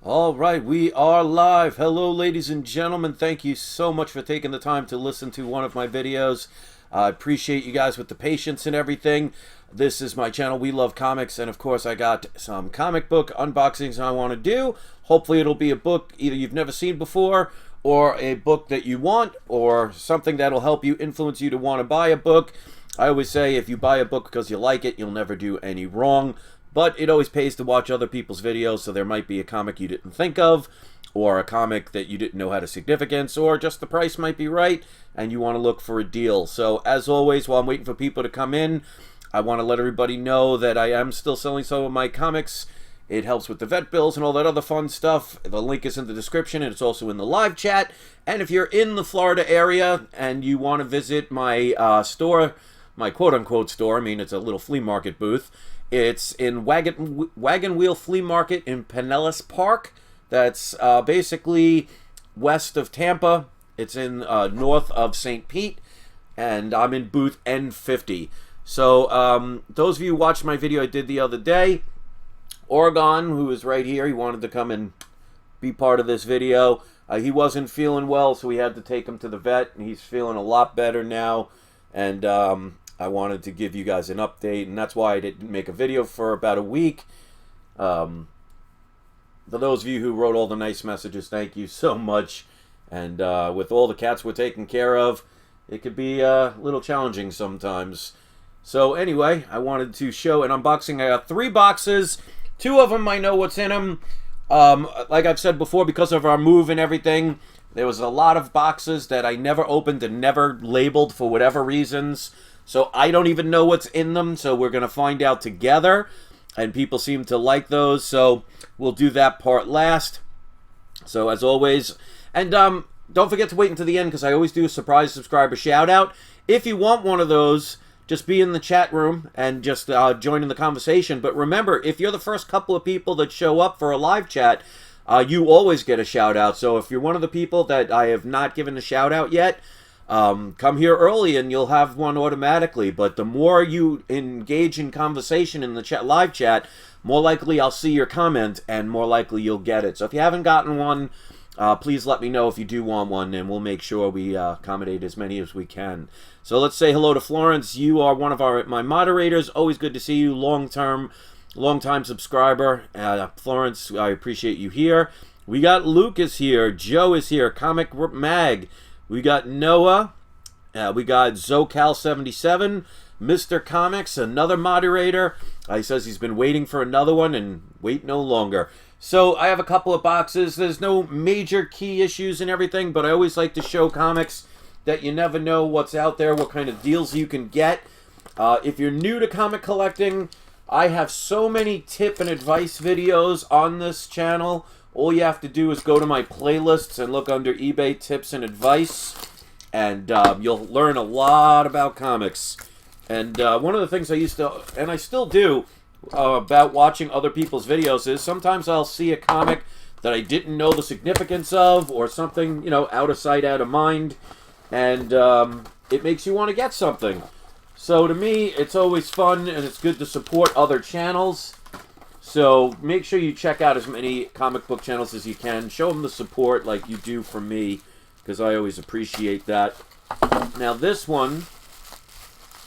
All right, we are live. Hello, ladies and gentlemen. Thank you so much for taking the time to listen to one of my videos. I appreciate you guys with the patience and everything. This is my channel, We Love Comics, and of course I got some comic book unboxings I want to do. Hopefully it'll be a book either you've never seen before, or a book that you want, or something that'll help you, influence you to want to buy a book. I always say if you buy a book because you like it, you'll never do any wrong. But it always pays to watch other people's videos, so there might be a comic you didn't think of, or a comic that you didn't know had a significance, or just the price might be right, and you want to look for a deal. So, as always, while I'm waiting for people to come in, I want to let everybody know that I am still selling some of my comics. It helps with the vet bills and all that other fun stuff. The link is in the description, and it's also in the live chat. And if you're in the Florida area, and you want to visit my store, my quote-unquote store, I mean, it's a little flea market booth. It's in Wagon Wheel Flea Market in Pinellas Park. That's basically west of Tampa. It's in north of St. Pete. And I'm in Booth N50. So those of you who watched my video I did the other day, Oregon, who is right here, he wanted to come and be part of this video. He wasn't feeling well, so we had to take him to the vet. And he's feeling a lot better now. And I wanted to give you guys an update, and that's why I didn't make a video for about a week. For those of you who wrote all the nice messages, thank you so much. And with all the cats we're taking care of, it could be a little challenging sometimes. So anyway, I wanted to show an unboxing. I got 3 boxes. 2 of them I know what's in them. Like I've said before, because of our move and everything, there was a lot of boxes that I never opened and never labeled for whatever reasons. So I don't even know what's in them, so we're going to find out together. And people seem to like those, so we'll do that part last. So as always, and don't forget to wait until the end, because I always do a surprise subscriber shout-out. If you want one of those, just be in the chat room and just join in the conversation. But remember, if you're the first couple of people that show up for a live chat, you always get a shout-out. So if you're one of the people that I have not given a shout-out yet, come here early and you'll have one automatically. But the more you engage in conversation in the live chat, more likely I'll see your comment and more likely you'll get it. So if you haven't gotten one, please let me know if you do want one, and we'll make sure we accommodate as many as we can. So let's say hello to Florence. You are one of my moderators. Always good to see you. Long-time subscriber. Florence, I appreciate you here. We got Lucas here. Joe is here. Comic Mag. We got Noah, we got Zocal77, Mr. Comics, another moderator. He says he's been waiting for another one and wait no longer. So I have a couple of boxes. There's no major key issues and everything, but I always like to show comics that you never know what's out there, what kind of deals you can get. If you're new to comic collecting, I have so many tip and advice videos on this channel. All you have to do is go to my playlists and look under eBay tips and advice, and you'll learn a lot about comics. And one of the things I used to, and I still do, about watching other people's videos is sometimes I'll see a comic that I didn't know the significance of, or something, you know, out of sight, out of mind, and it makes you want to get something. So to me, it's always fun, and it's good to support other channels. So make sure you check out as many comic book channels as you can. Show them the support like you do for me, because I always appreciate that. Now this one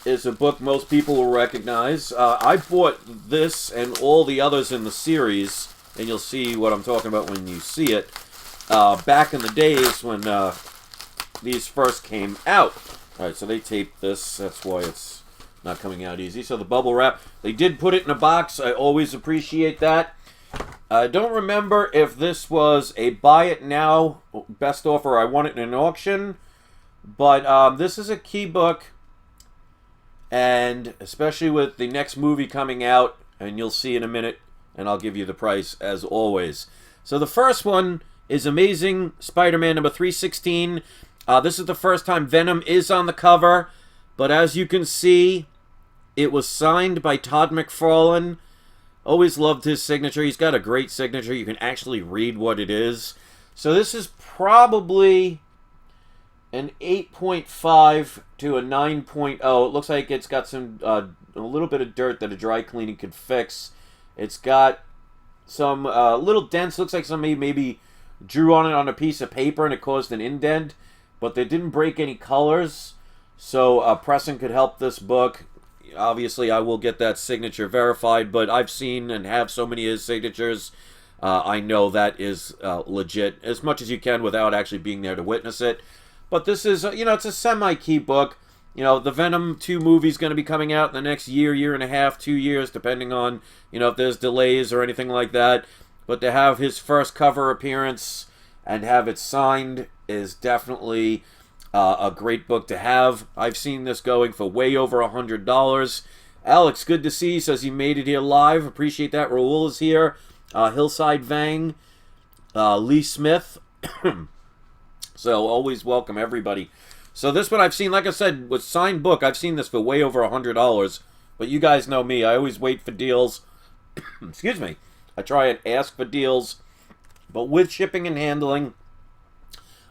is a book most people will recognize. I bought this and all the others in the series, and you'll see what I'm talking about when you see it, back in the days when these first came out. Alright, so they taped this. That's why it's not coming out easy. So the bubble wrap, they did put it in a box. I always appreciate that. I don't remember if this was a buy it now best offer, I won it in an auction, but this is a key book, and especially with the next movie coming out, and you'll see in a minute, and I'll give you the price as always. So the first one is Amazing Spider-Man number 316. This is the first time Venom is on the cover, but as you can see, it was signed by Todd McFarlane. Always loved his signature. He's got a great signature. You can actually read what it is. So this is probably an 8.5 to a 9.0. It looks like it's got some a little bit of dirt that a dry cleaning could fix. It's got some little dents. Looks like somebody maybe drew on it on a piece of paper and it caused an indent, but they didn't break any colors. So pressing could help this book. Obviously, I will get that signature verified, but I've seen and have so many of his signatures. I know that is legit as much as you can without actually being there to witness it. But this is, it's a semi-key book. The Venom 2 movie is going to be coming out in the next year, year and a half, 2 years, depending on, if there's delays or anything like that. But to have his first cover appearance and have it signed is definitely a great book to have. I've seen this going for way over $100. Alex, good to see you. Says you made it here live. Appreciate that. Raul is here. Hillside Vang. Lee Smith. So always welcome everybody. So this one I've seen, like I said, was signed book. I've seen this for way over $100. But you guys know me. I always wait for deals. Excuse me. I try and ask for deals. But with shipping and handling,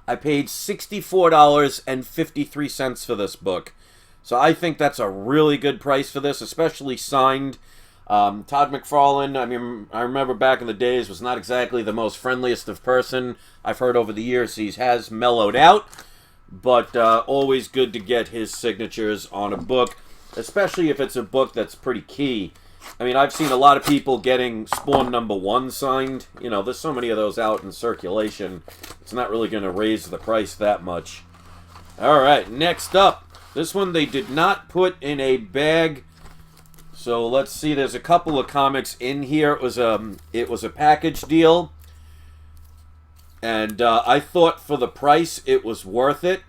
I paid $64.53 for this book. So I think that's a really good price for this, especially signed. Todd McFarlane, I remember back in the days, was not exactly the most friendliest of person. I've heard over the years he has mellowed out. But always good to get his signatures on a book, especially if it's a book that's pretty key. I've seen a lot of people getting Spawn #1 signed. There's so many of those out in circulation. It's not really going to raise the price that much. All right, next up. This one they did not put in a bag. So let's see. There's a couple of comics in here. It was a package deal. And I thought for the price it was worth it.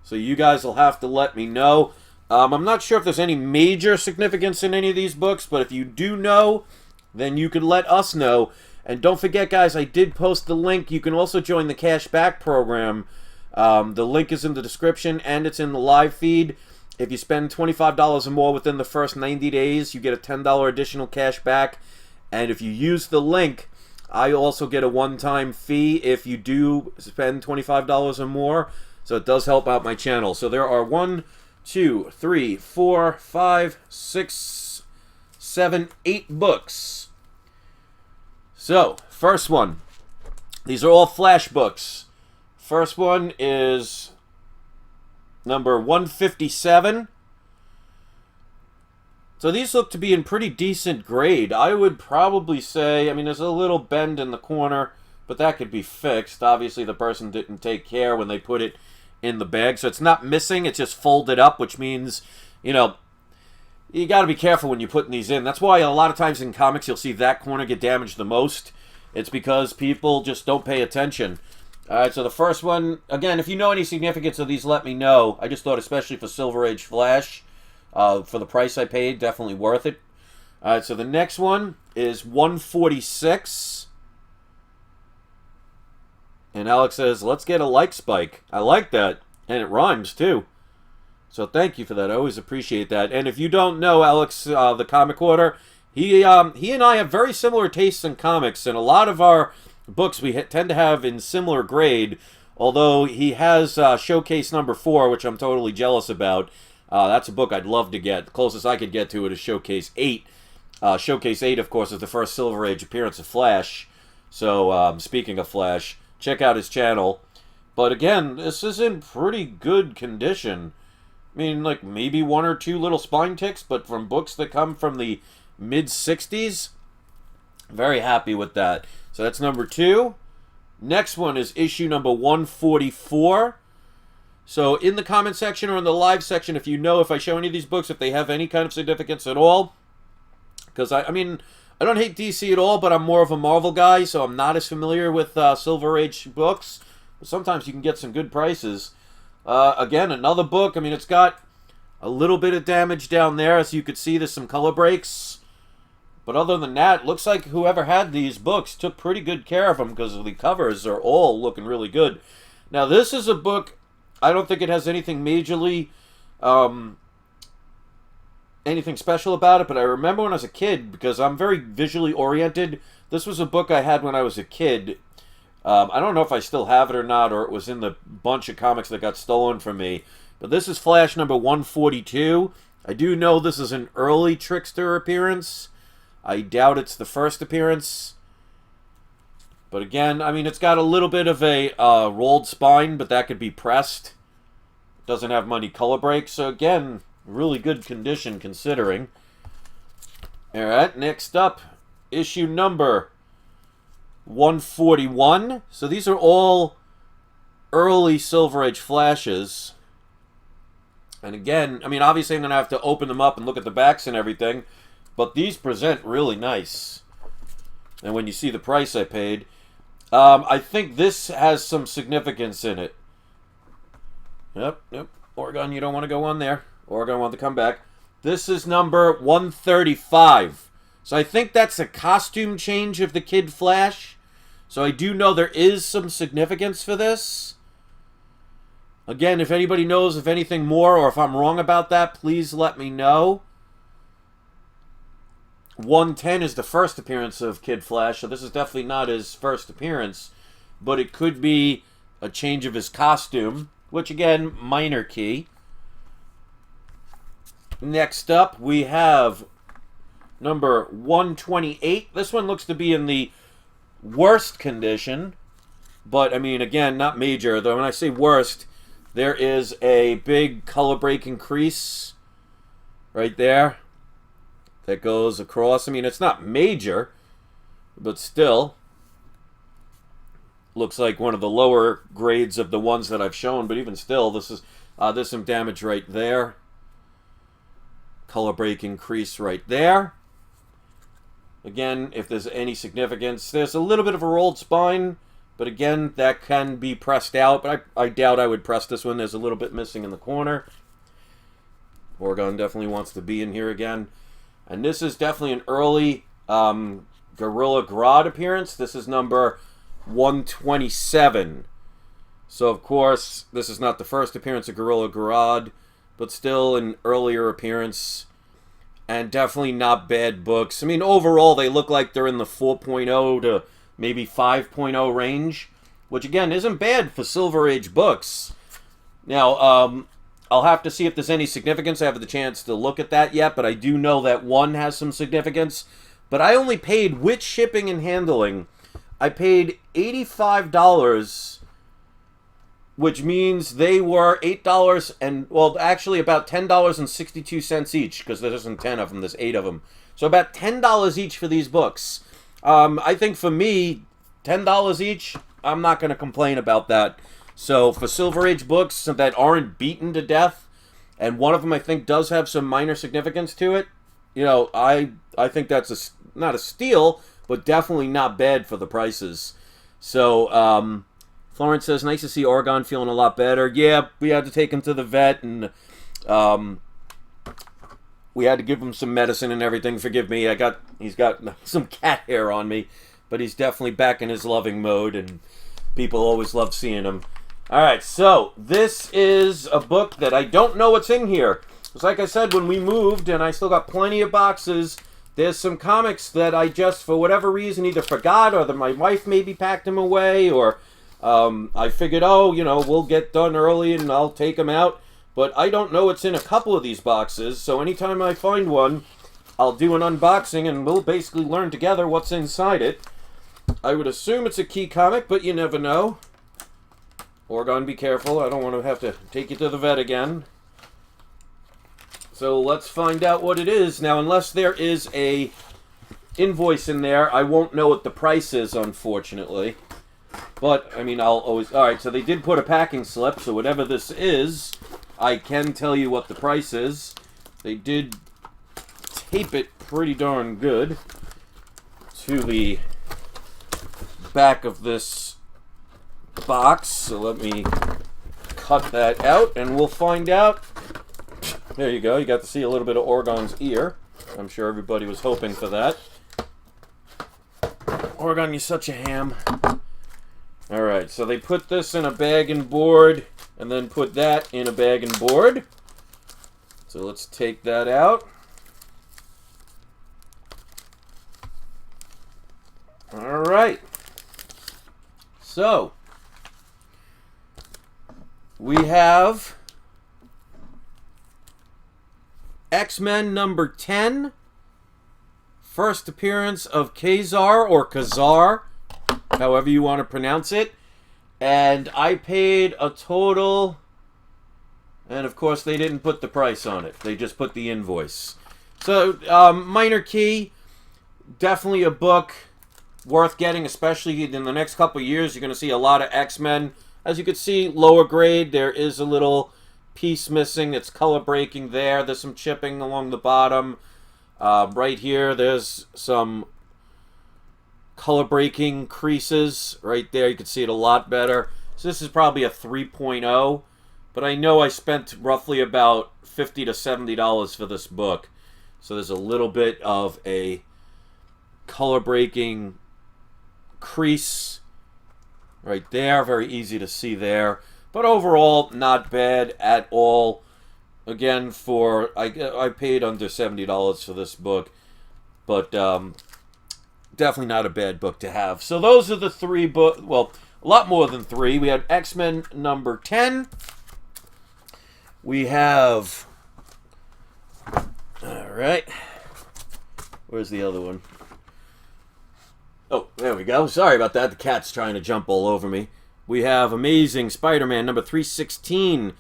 So you guys will have to let me know. I'm not sure if there's any major significance in any of these books, but if you do know, then you can let us know. And don't forget, guys, I did post the link. You can also join the cash back program. The link is in the description, and it's in the live feed. If you spend $25 or more within the first 90 days, you get a $10 additional cash back. And if you use the link, I also get a one-time fee if you do spend $25 or more. So it does help out my channel. So there are 1, 2, 3, 4, 5, 6, 7, 8 books. So, first one. These are all Flash books. First one is number 157. So these look to be in pretty decent grade. I would probably say, there's a little bend in the corner, but that could be fixed. Obviously, the person didn't take care when they put it in the bag. So it's not missing, it's just folded up, which means, you got to be careful when you're putting these in. That's why a lot of times in comics you'll see that corner get damaged the most. It's because people just don't pay attention. Alright, so the first one, again, if you know any significance of these, let me know. I just thought, especially for Silver Age Flash, for the price I paid, definitely worth it. Alright, so the next one is 146. And Alex says, let's get a like spike. I like that. And it rhymes, too. So thank you for that. I always appreciate that. And if you don't know Alex, the comic order, he and I have very similar tastes in comics. And a lot of our books we tend to have in similar grade. Although he has Showcase #4, which I'm totally jealous about. That's a book I'd love to get. The closest I could get to it is Showcase 8. Showcase 8, of course, is the first Silver Age appearance of Flash. So, speaking of Flash, check out his channel. But again, this is in pretty good condition. Like maybe 1 or 2 little spine ticks, but from books that come from the mid-60s, very happy with that. So that's number 2. Next one is issue number 144. So in the comment section or in the live section, if you know if I show any of these books, if they have any kind of significance at all, because I don't hate DC at all, but I'm more of a Marvel guy, so I'm not as familiar with Silver Age books. But sometimes you can get some good prices. Again, another book. It's got a little bit of damage down there. As you could see, there's some color breaks. But other than that, it looks like whoever had these books took pretty good care of them because the covers are all looking really good. Now, this is a book, I don't think it has anything majorly... anything special about it, but I remember when I was a kid, because I'm very visually oriented, this was a book I had when I was a kid. I don't know if I still have it or not, or it was in the bunch of comics that got stolen from me, but this is Flash number 142. I do know this is an early Trickster appearance. I doubt it's the first appearance. But again, I mean, it's got a little bit of a rolled spine, but that could be pressed. Doesn't have many color breaks, so again, really good condition considering. Alright, next up, issue number 141. So these are all early Silver Age flashes. And again, I mean, obviously I'm going to have to open them up and look at the backs and everything, but these present really nice. And when you see the price I paid, I think this has some significance in it. Yep. Oregon, you don't want to go on there. Oregon want to come back. This is number 135. So I think that's a costume change of the Kid Flash. So I do know there is some significance for this. Again, if anybody knows of anything more or if I'm wrong about that, please let me know. 110 is the first appearance of Kid Flash, so this is definitely not his first appearance. But it could be a change of his costume, which again, minor key. Next up, we have number 128. This one looks to be in the worst condition. But, I mean, again, not major. Though when I say worst, there is a big color breaking crease right there that goes across. I mean, it's not major, but still looks like one of the lower grades of the ones that I've shown. But even still, there's some damage right there. Color breaking crease right there. Again, if there's any significance, there's a little bit of a rolled spine. But again, that can be pressed out. But I doubt I would press this one. There's a little bit missing in the corner. Oregon definitely wants to be in here again. And this is definitely an early Gorilla Grodd appearance. This is number 127. So, of course, this is not the first appearance of Gorilla Grodd, but still an earlier appearance. And definitely not bad books. I mean, overall, they look like they're in the 4.0 to maybe 5.0 range, which again isn't bad for Silver Age books. Now, I'll have to see if there's any significance. I haven't had the chance to look at that yet, but I do know that one has some significance. But I only paid, with shipping and handling, I paid $85, which means they were $8 and, well, actually about $10.62 each, because there isn't 10 of them, there's 8 of them. So about $10 each for these books. I think for me, $10 each, I'm not going to complain about that. So for Silver Age books that aren't beaten to death, and one of them I think does have some minor significance to it, you know, I think that's not a steal, but definitely not bad for the prices. So, Florence says, nice to see Oregon feeling a lot better. Yeah, we had to take him to the vet, and we had to give him some medicine and everything. Forgive me, he's got some cat hair on me, but he's definitely back in his loving mode, and people always love seeing him. Alright, so this is a book that I don't know what's in here. It's like I said, when we moved, and I still got plenty of boxes, there's some comics that I just, for whatever reason, either forgot, or that my wife maybe packed them away, or I figured, oh, you know, we'll get done early and I'll take them out. But I don't know what's in a couple of these boxes, so anytime I find one, I'll do an unboxing and we'll basically learn together what's inside it. I would assume it's a key comic, but you never know. Oregon, be careful. I don't want to have to take you to the vet again. So let's find out what it is. Now, unless there is a invoice in there, I won't know what the price is, unfortunately. But, I mean, I'll always... Alright, so they did put a packing slip, so whatever this is, I can tell you what the price is. They did tape it pretty darn good to the back of this box. So let me cut that out, and we'll find out. There you go. You got to see a little bit of Oregon's ear. I'm sure everybody was hoping for that. Oregon, you're such a ham. Alright, so they put this in a bag and board, and then put that in a bag and board. So let's take that out. Alright. So, we have X-Men number 10. First appearance of Kazar, or Kazar. however you want to pronounce it. And I paid a total, and of course they didn't put the price on it. They just put the invoice. So, Minor Key, definitely a book worth getting, especially in the next couple of years. You're going to see a lot of X-Men. As you can see, lower grade, there is a little piece missing. It's color breaking there. There's some chipping along the bottom. Right here, there's some color breaking creases. Right there, you can see it a lot better. So this is probably a 3.0. But I know I spent roughly about $50 to $70 for this book. So there's a little bit of a color breaking crease right there. Very easy to see there. But overall, not bad at all. Again, I paid under $70 for this book. But definitely not a bad book to have. So those are the three books. Well, a lot more than three. We had X-Men number 10. We have... Alright. Where's the other one? Oh, there we go. Sorry about that. The cat's trying to jump all over me. We have Amazing Spider-Man number 316.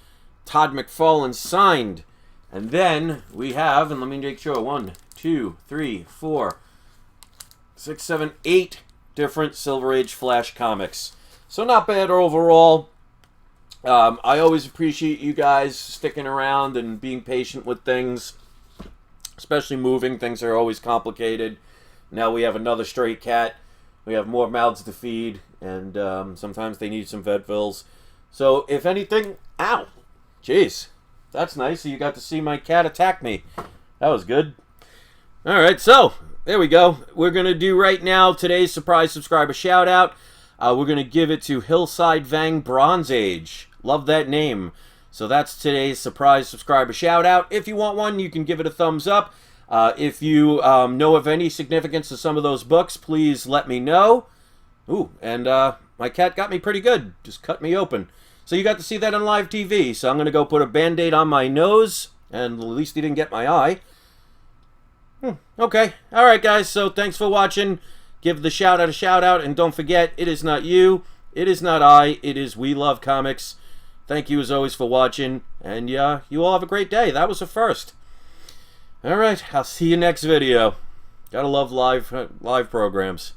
Todd McFarlane signed. And then we have, and let me make sure, 1, 2, 3, 4, 6, 7, 8 different Silver Age Flash comics. So not bad overall. I always appreciate you guys sticking around and being patient with things. Especially moving. Things are always complicated. Now we have another stray cat. We have more mouths to feed. And sometimes they need some vet bills. So if anything... Ow! Jeez. That's nice. So you got to see my cat attack me. That was good. Alright, so... There we go. We're going to do right now today's surprise subscriber shout out. We're going to give it to Hillside Vang Bronze Age. Love that name. So that's today's surprise subscriber shout out. If you want one, you can give it a thumbs up. If you know of any significance to some of those books, please let me know. Ooh, and my cat got me pretty good. Just cut me open. So you got to see that on live TV. So I'm going to go put a Band-Aid on my nose. And at least he didn't get my eye. Okay. Alright, guys. So thanks for watching. Give the shout out a shout out. And don't forget, it is not you. It is not I. It is We Love Comics. Thank you as always for watching. And yeah, you all have a great day. That was a first. Alright. I'll see you next video. Gotta love live programs.